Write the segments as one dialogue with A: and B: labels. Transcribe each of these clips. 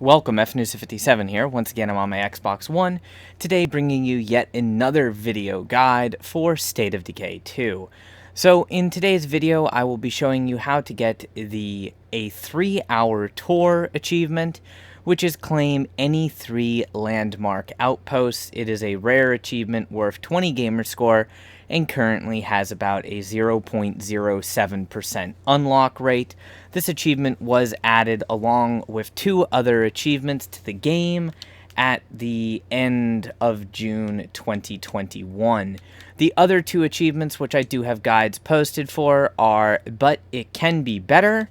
A: Welcome, FNewsa57 here. Once again, I'm on my Xbox One, today bringing you yet another video guide for State of Decay 2. So, in today's video, I will be showing you how to get a 3-hour tour achievement, which is claim any 3 landmark outposts. It is a rare achievement worth 20 gamer score, and currently has about a 0.07% unlock rate. This achievement was added along with 2 other achievements to the game at the end of June 2021. The other 2 achievements, which I do have guides posted for, are But It Can Be Better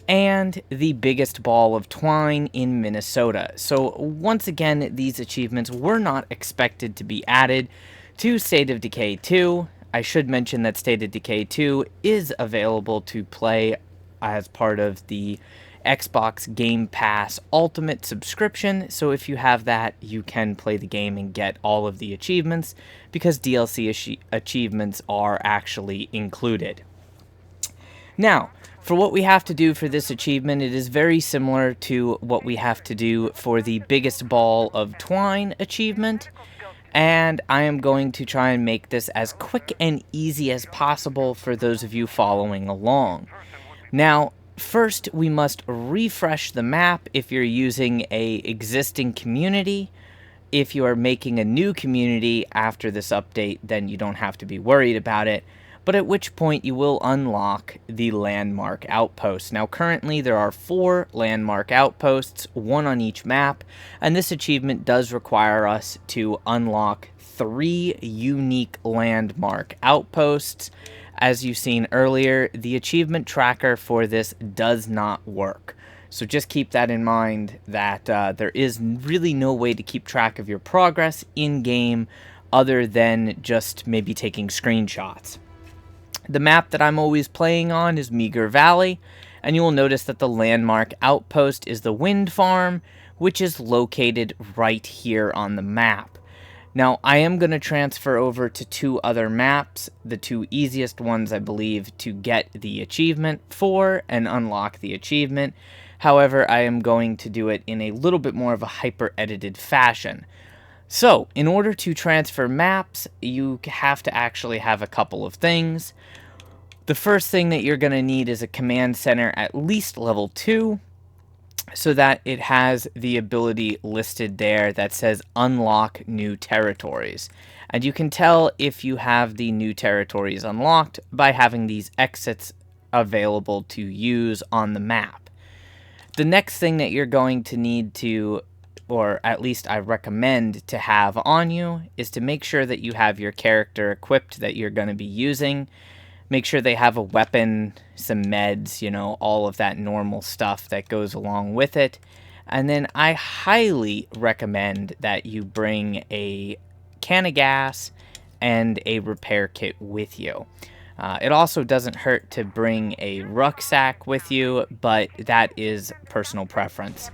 A: and The Biggest Ball of Twine in Minnesota. So once again, these achievements were not expected to be added to State of Decay 2. I should mention that State of Decay 2 is available to play as part of the Xbox Game Pass Ultimate subscription, so if you have that, you can play the game and get all of the achievements, because DLC achievements are actually included. Now, for what we have to do for this achievement, it is very similar to what we have to do for the Biggest Ball of Twine achievement, and I am going to try and make this as quick and easy as possible for those of you following along. Now, first we must refresh the map if you're using a existing community. If you are making a new community after this update, then you don't have to be worried about it, but at which point you will unlock the landmark outposts. Now currently there are 4 landmark outposts, 1 on each map, and this achievement does require us to unlock 3 unique landmark outposts. As you've seen earlier, the achievement tracker for this does not work. So just keep that in mind, that there is really no way to keep track of your progress in-game other than just maybe taking screenshots. The map that I'm always playing on is Meagher Valley, and you will notice that the landmark outpost is the wind farm, which is located right here on the map. Now, I am going to transfer over to 2 other maps, the 2 easiest ones, I believe, to get the achievement for and unlock the achievement. However, I am going to do it in a little bit more of a hyper-edited fashion. So, in order to transfer maps, you have to actually have a couple of things. The first thing that you're going to need is a command center at least level 2, so that it has the ability listed there that says unlock new territories. And you can tell if you have the new territories unlocked by having these exits available to use on the map. The next thing that you're going to need to, or at least I recommend to have on you, is to make sure that you have your character equipped that you're going to be using. Make sure they have a weapon, some meds, you know, all of that normal stuff that goes along with it. And then I highly recommend that you bring a can of gas and a repair kit with you. It also doesn't hurt to bring a rucksack with you, but that is personal preference.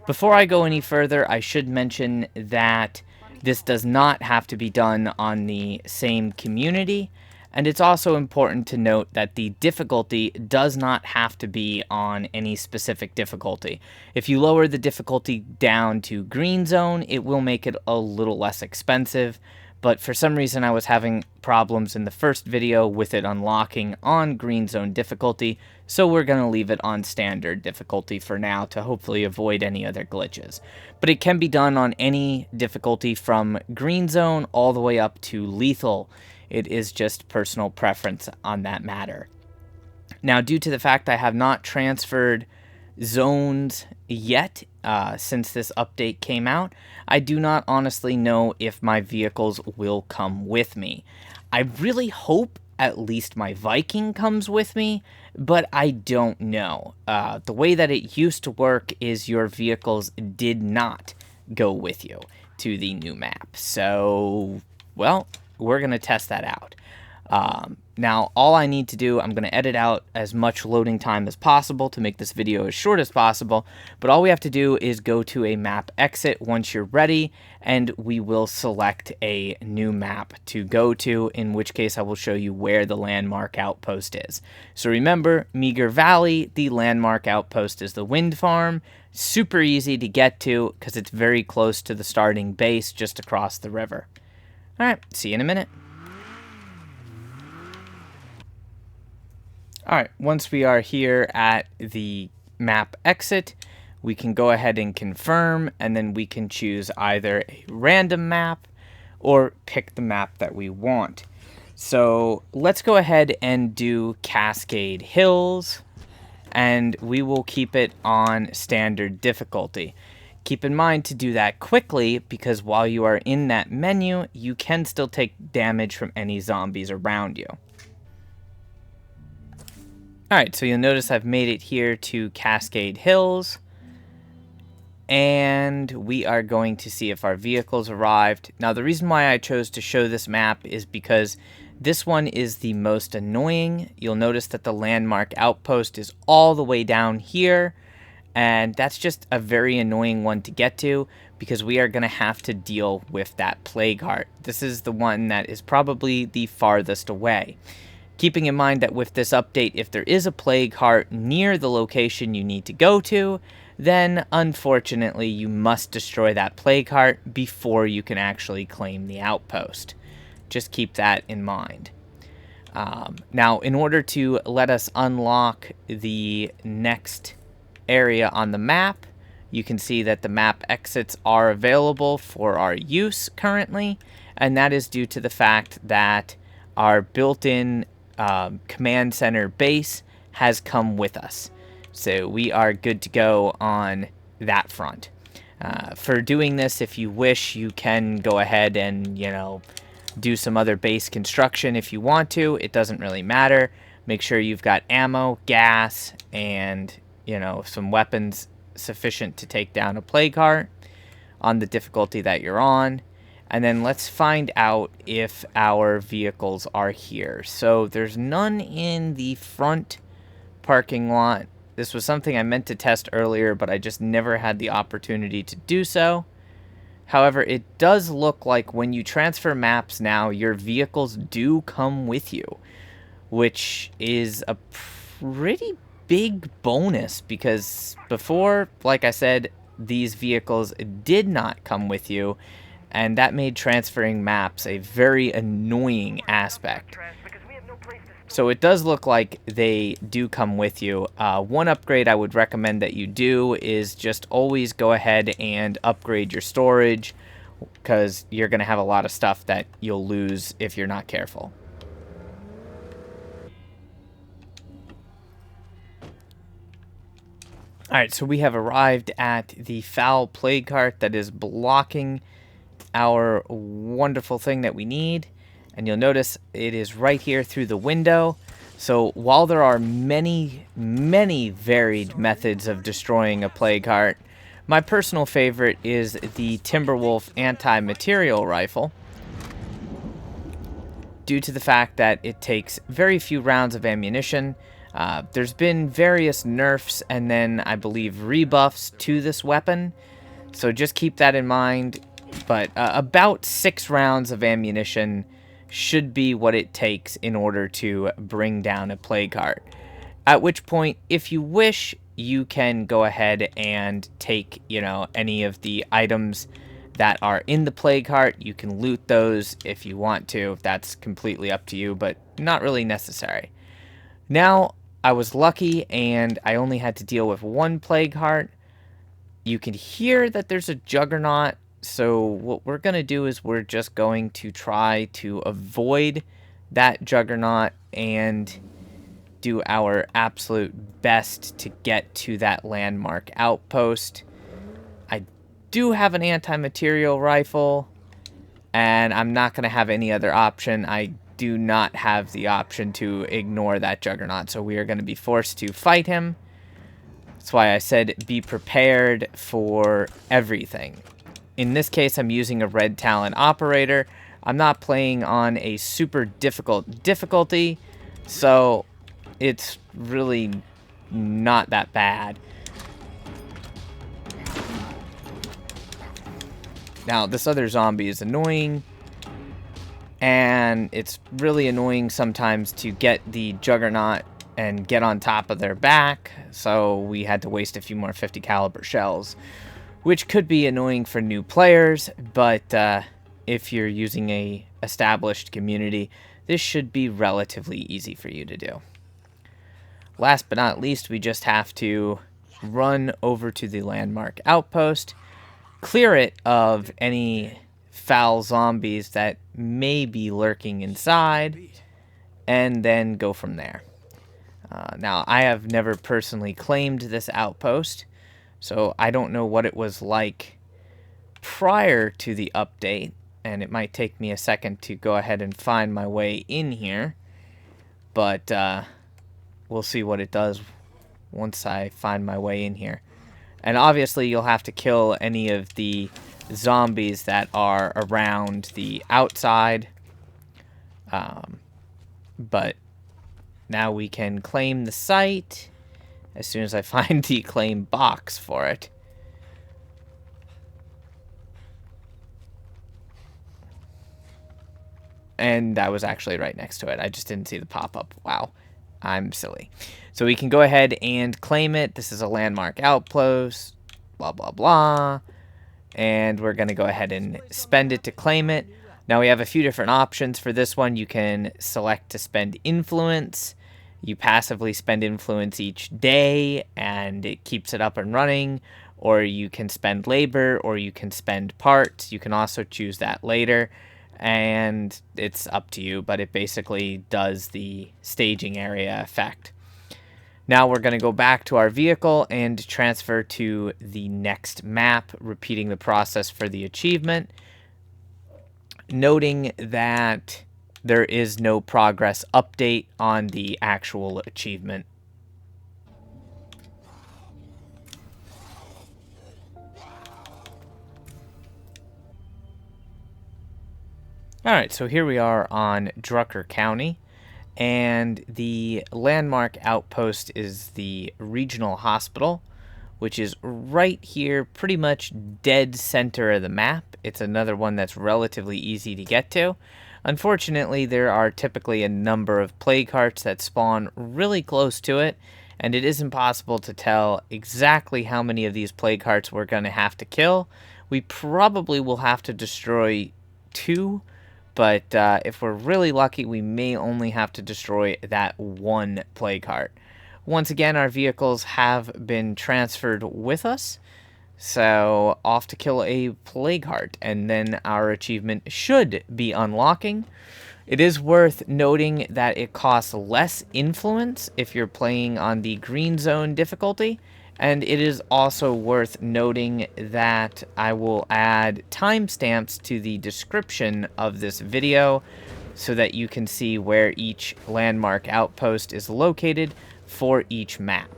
A: Before I go any further, I should mention that this does not have to be done on the same community. And it's also important to note that the difficulty does not have to be on any specific difficulty. If you lower the difficulty down to green zone, it will make it a little less expensive. But for some reason I was having problems in the first video with it unlocking on green zone difficulty, so we're going to leave it on standard difficulty for now to hopefully avoid any other glitches. But it can be done on any difficulty from green zone all the way up to lethal. It is just personal preference on that matter. Now, due to the fact I have not transferred zones yet since this update came out, I do not honestly know if my vehicles will come with me. I really hope at least my Viking comes with me, but I don't know. The way that it used to work is your vehicles did not go with you to the new map. So, well, we're going to test that out. Now, all I need to do, I'm going to edit out as much loading time as possible to make this video as short as possible, but all we have to do is go to a map exit once you're ready, and we will select a new map to go to, in which case I will show you where the landmark outpost is. So remember, Meagher Valley, the landmark outpost is the wind farm. Super easy to get to because it's very close to the starting base just across the river. All right, see you in a minute. Alright, once we are here at the map exit, we can go ahead and confirm, and then we can choose either a random map or pick the map that we want. So let's go ahead and do Cascade Hills, and we will keep it on standard difficulty. Keep in mind to do that quickly, because while you are in that menu, you can still take damage from any zombies around you. Alright, so you'll notice I've made it here to Cascade Hills, and we are going to see if our vehicles arrived. Now, the reason why I chose to show this map is because this one is the most annoying. You'll notice that the landmark outpost is all the way down here, and that's just a very annoying one to get to, because we are going to have to deal with that plague heart. This is the one that is probably the farthest away. Keeping in mind that with this update, if there is a plague heart near the location you need to go to, then unfortunately you must destroy that plague heart before you can actually claim the outpost. Just keep that in mind. Now, in order to let us unlock the next area on the map, you can see that the map exits are available for our use currently, and that is due to the fact that our built-in command center base has come with us. So we are good to go on that front. For doing this, if you wish, you can go ahead and, do some other base construction if you want to. It doesn't really matter. Make sure you've got ammo, gas, and, some weapons sufficient to take down a plague heart on the difficulty that you're on. And then let's find out if our vehicles are here. So there's none in the front parking lot. This was something I meant to test earlier, but I just never had the opportunity to do so. However, it does look like when you transfer maps now, your vehicles do come with you, which is a pretty big bonus, because before, like I said, these vehicles did not come with you, and that made transferring maps a very annoying aspect. So it does look like they do come with you. One upgrade I would recommend that you do is just always go ahead and upgrade your storage, because you're going to have a lot of stuff that you'll lose if you're not careful. Alright, so we have arrived at the foul plague heart that is blocking our wonderful thing that we need, and you'll notice it is right here through the window. So while there are many varied methods of destroying a plague heart, my personal favorite is the Timberwolf anti-material rifle, due to the fact that it takes very few rounds of ammunition. There's been various nerfs and then I believe rebuffs to this weapon, so just keep that in mind. But about 6 rounds of ammunition should be what it takes in order to bring down a plague heart. At which point, if you wish, you can go ahead and take, any of the items that are in the plague heart. You can loot those if you want to. That's completely up to you, but not really necessary. Now, I was lucky and I only had to deal with 1 plague heart. You can hear that there's a juggernaut. So what we're going to do is we're just going to try to avoid that juggernaut and do our absolute best to get to that landmark outpost. I do have an anti-material rifle, and I'm not going to have any other option. I do not have the option to ignore that juggernaut, so we are going to be forced to fight him. That's why I said be prepared for everything. In this case, I'm using a red talent operator. I'm not playing on a super difficult difficulty, so it's really not that bad. Now, this other zombie is annoying, and it's really annoying sometimes to get the Juggernaut and get on top of their back, so we had to waste a few more 50 caliber shells, which could be annoying for new players, but if you're using a established community, this should be relatively easy for you to do. Last but not least, we just have to run over to the landmark outpost, clear it of any foul zombies that may be lurking inside, and then go from there. Now, I have never personally claimed this outpost, so I don't know what it was like prior to the update, and it might take me a second to go ahead and find my way in here, but we'll see what it does once I find my way in here. And obviously you'll have to kill any of the zombies that are around the outside. But now we can claim the site as soon as I find the claim box for it. And that was actually right next to it. I just didn't see the pop-up. Wow. I'm silly. So we can go ahead and claim it. This is a landmark outpost, blah, blah, blah. And we're going to go ahead and spend it to claim it. Now we have a few different options for this one. You can select to spend influence. You passively spend influence each day, and it keeps it up and running. Or you can spend labor, or you can spend parts. You can also choose that later. And it's up to you, but it basically does the staging area effect. Now we're going to go back to our vehicle and transfer to the next map, repeating the process for the achievement, noting that there is no progress update on the actual achievement. Alright, so here we are on Drucker County, and the landmark outpost is the regional hospital, which is right here, pretty much dead center of the map. It's another one that's relatively easy to get to. Unfortunately, there are typically a number of plague hearts that spawn really close to it, and it is impossible to tell exactly how many of these plague hearts we're going to have to kill. We probably will have to destroy 2. But if we're really lucky, we may only have to destroy that 1 plague heart. Once again, our vehicles have been transferred with us. So off to kill a plague heart, and then our achievement should be unlocking. It is worth noting that it costs less influence if you're playing on the green zone difficulty. And it is also worth noting that I will add timestamps to the description of this video so that you can see where each landmark outpost is located for each map.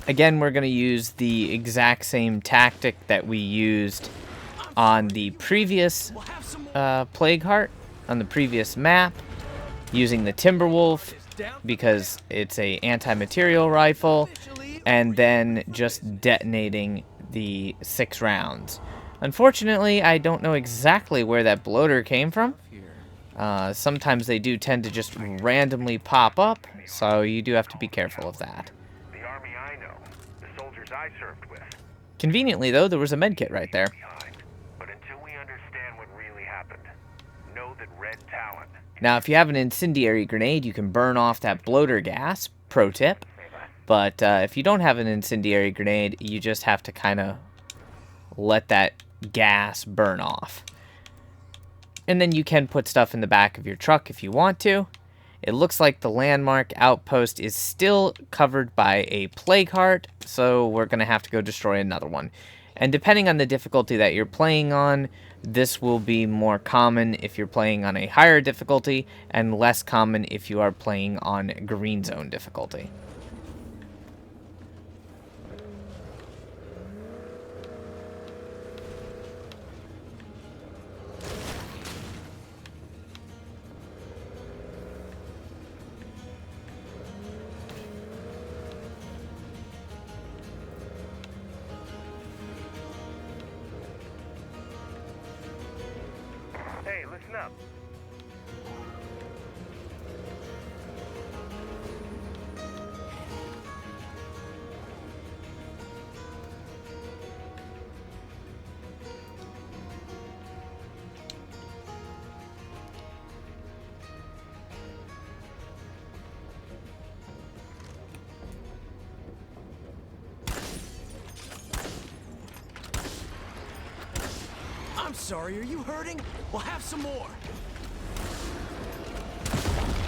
A: Again, we're going to use the exact same tactic that we used on the previous Plague Heart, on the previous map, using the Timberwolf because it's a anti-material rifle, and then just detonating the 6 rounds. Unfortunately, I don't know exactly where that bloater came from. Sometimes they do tend to just randomly pop up, so you do have to be careful of that.
B: I served with.
A: Conveniently, though, there was a medkit right there.
B: But until we understand what really happened, know that Red
A: Now, if you have an incendiary grenade, you can burn off that bloater gas. Pro tip. But if you don't have an incendiary grenade, you just have to kind of let that gas burn off. And then you can put stuff in the back of your truck if you want to. It looks like the landmark outpost is still covered by a plague heart, so we're going to have to go destroy another one. And depending on the difficulty that you're playing on, this will be more common if you're playing on a higher difficulty, and less common if you are playing on green zone difficulty.
B: Hey, listen up.
C: I'm sorry, are you hurting? We'll have some more.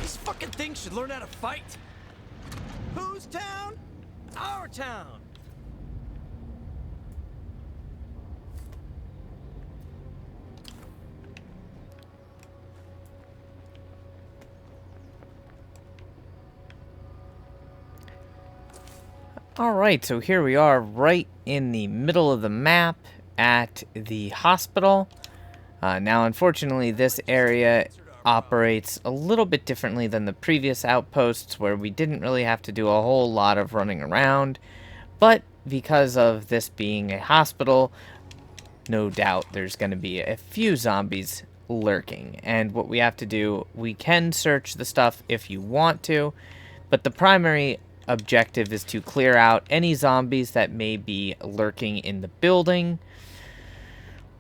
C: These fucking things should learn how to fight. Whose town? Our town.
A: Alright, so here we are right in the middle of the map at the hospital. Now, unfortunately, this area operates a little bit differently than the previous outposts, where we didn't really have to do a whole lot of running around. But because of this being a hospital, no doubt there's going to be a few zombies lurking. And what we have to do, we can search the stuff if you want to, but the primary objective is to clear out any zombies that may be lurking in the building.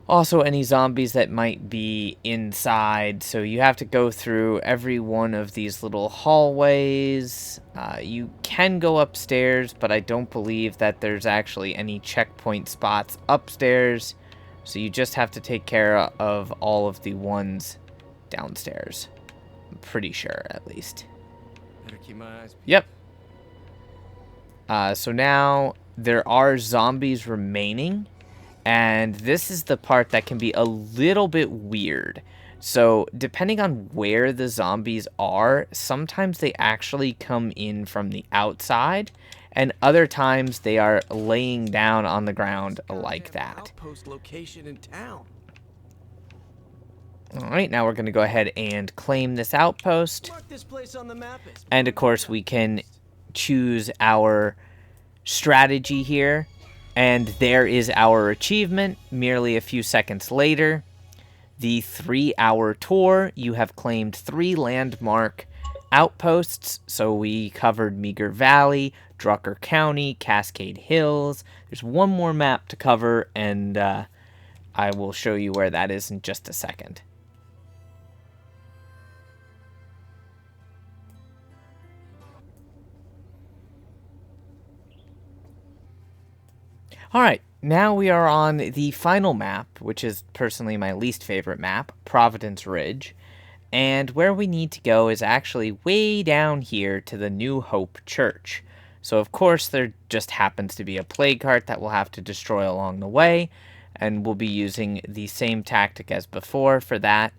A: Also, any zombies that might be inside. So you have to go through every one of these little hallways. You can go upstairs, but I don't believe that there's actually any checkpoint spots upstairs. So you just have to take care of all of the ones downstairs. I'm pretty sure, at least.
C: Better keep my eyes peeled.
A: Yep. So now there are zombies remaining. And this is the part that can be a little bit weird. So depending on where the zombies are, sometimes they actually come in from the outside, and other times they are laying down on the ground like that.
C: Outpost location in town.
A: Alright, now we're going to go ahead and claim this outpost.
C: Mark this place on the map as
A: And of course we can choose our strategy here. And there is our achievement, merely a few seconds later. The 3-hour tour, you have claimed 3 landmark outposts. So we covered Meagher Valley, Drucker County, Cascade Hills. There's one more map to cover, and I will show you where that is in just a second. Alright, now we are on the final map, which is personally my least favorite map, Providence Ridge. And where we need to go is actually way down here to the New Hope Church. So of course there just happens to be a plague cart that we'll have to destroy along the way, and we'll be using the same tactic as before for that.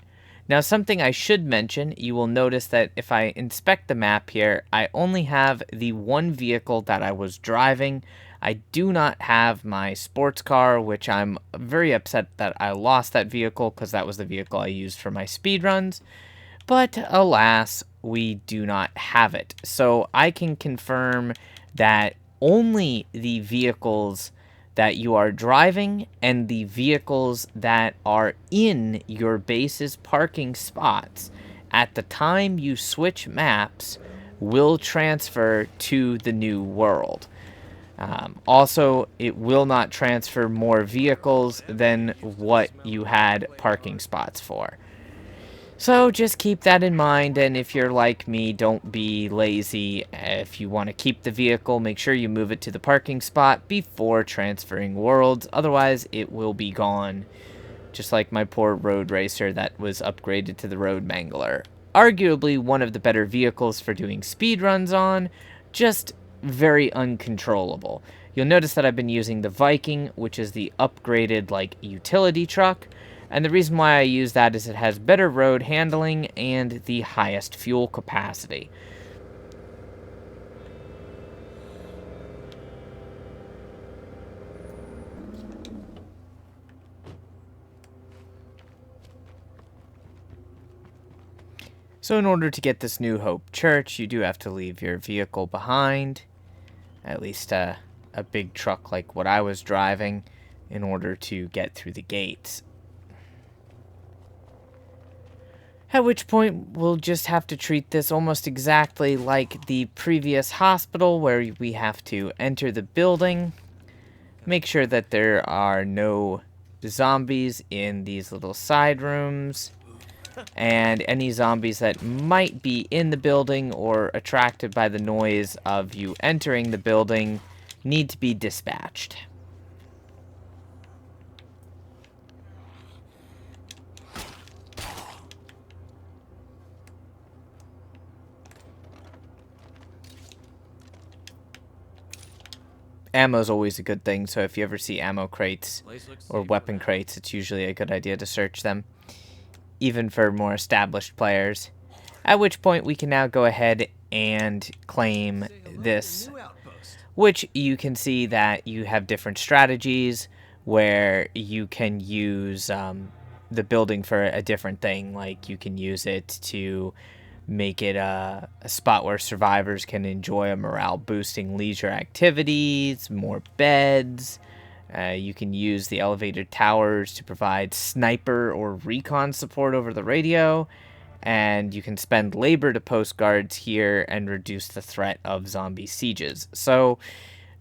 A: Now, something I should mention, you will notice that if I inspect the map here, I only have the one vehicle that I was driving. I do not have my sports car, which I'm very upset that I lost that vehicle, because that was the vehicle I used for my speedruns. But alas, we do not have it. So I can confirm that only the vehicles that you are driving and the vehicles that are in your base's parking spots at the time you switch maps will transfer to the new world. Also, it will not transfer more vehicles than what you had parking spots for. So just keep that in mind, and if you're like me, don't be lazy. If you want to keep the vehicle, make sure you move it to the parking spot before transferring worlds, otherwise it will be gone. Just like my poor road racer that was upgraded to the Road Mangler. Arguably one of the better vehicles for doing speed runs on, just very uncontrollable. You'll notice that I've been using the Viking, which is the upgraded like utility truck. And the reason why I use that is it has better road handling and the highest fuel capacity. So in order to get this New Hope Church, you do have to leave your vehicle behind. At least a big truck like what I was driving, in order to get through the gates. At which point, we'll just have to treat this almost exactly like the previous hospital, where we have to enter the building, make sure that there are no zombies in these little side rooms, and any zombies that might be in the building or attracted by the noise of you entering the building need to be dispatched. Ammo's always a good thing, so if you ever see ammo crates or weapon crates, it's usually a good idea to search them, even for more established players. At which point we can now go ahead and claim this, which you can see that you have different strategies where you can use the building for a different thing. Like you can use it to make it a spot where survivors can enjoy a morale-boosting leisure activities, more beds. You can use the elevated towers to provide sniper or recon support over the radio. And you can spend labor to post guards here and reduce the threat of zombie sieges. So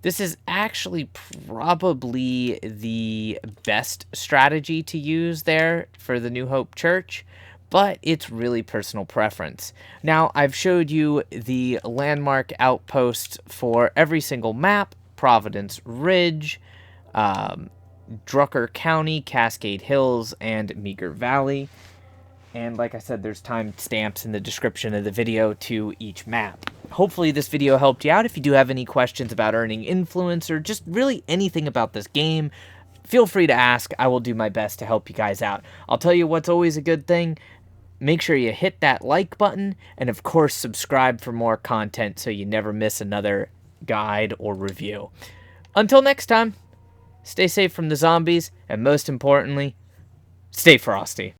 A: this is actually probably the best strategy to use there for the New Hope Church, but it's really personal preference. Now, I've showed you the landmark outposts for every single map: Providence Ridge, Drucker County, Cascade Hills, and Meagher Valley. And like I said, there's timestamps in the description of the video to each map. Hopefully this video helped you out. If you do have any questions about earning influence or just really anything about this game, feel free to ask. I will do my best to help you guys out. I'll tell you what's always a good thing. Make sure you hit that like button, and of course subscribe for more content so you never miss another guide or review. Until next time, stay safe from the zombies, and most importantly, stay frosty.